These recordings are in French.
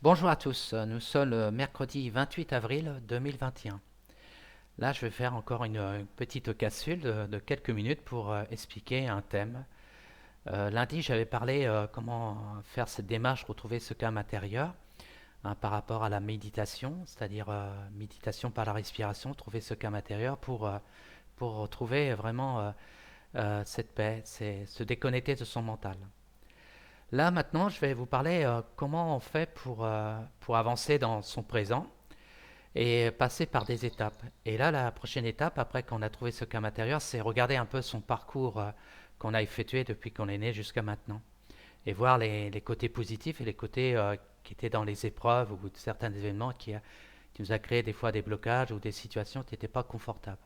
Bonjour à tous, nous sommes le mercredi 28 avril 2021. Là, je vais faire encore une petite capsule de quelques minutes pour expliquer un thème. Lundi, j'avais parlé comment faire cette démarche, retrouver ce calme intérieur par rapport à la méditation, c'est-à-dire méditation par la respiration, trouver ce calme intérieur pour retrouver vraiment cette paix, c'est se déconnecter de son mental. Là, maintenant, je vais vous parler comment on fait pour avancer dans son présent et passer par des étapes. Et là, la prochaine étape, après qu'on a trouvé ce calme intérieur, c'est regarder un peu son parcours qu'on a effectué depuis qu'on est né jusqu'à maintenant. Et voir les côtés positifs et les côtés qui étaient dans les épreuves ou certains événements qui nous a créé des fois des blocages ou des situations qui n'étaient pas confortables.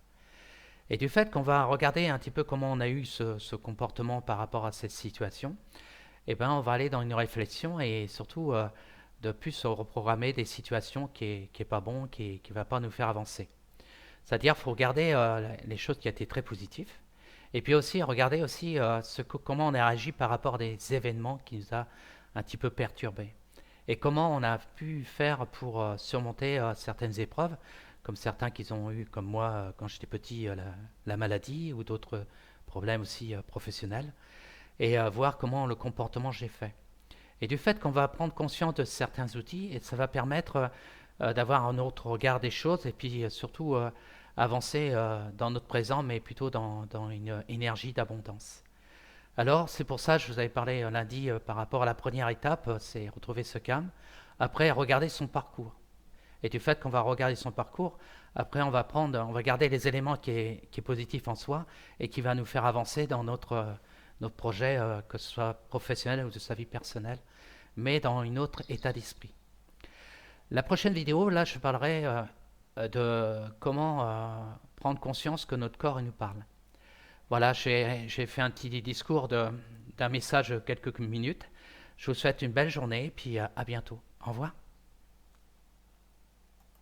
Et du fait qu'on va regarder un petit peu comment on a eu ce comportement par rapport à cette situation, eh ben, on va aller dans une réflexion et surtout de plus se reprogrammer des situations qui est pas bon, qui va pas nous faire avancer. C'est-à-dire, faut regarder les choses qui ont été très positives, et puis aussi regarder aussi comment on a agi par rapport à des événements qui nous a un petit peu perturbés, et comment on a pu faire pour surmonter certaines épreuves, comme certains qu'ils ont eu, comme moi quand j'étais petit, la maladie ou d'autres problèmes aussi professionnels, et voir comment le comportement j'ai fait. Et du fait qu'on va prendre conscience de certains outils, et ça va permettre d'avoir un autre regard des choses et puis surtout avancer dans notre présent, mais plutôt dans une énergie d'abondance. Alors, c'est pour ça que je vous avais parlé lundi par rapport à la première étape, c'est retrouver ce calme. Après, regarder son parcours. Et du fait qu'on va regarder son parcours, après on va garder les éléments qui est positif en soi et qui va nous faire avancer dans notre projet, que ce soit professionnel ou de sa vie personnelle, mais dans un autre état d'esprit. La prochaine vidéo, là, je parlerai de comment prendre conscience que notre corps il nous parle. Voilà, j'ai fait un petit discours d'un message de quelques minutes. Je vous souhaite une belle journée et puis à bientôt. Au revoir.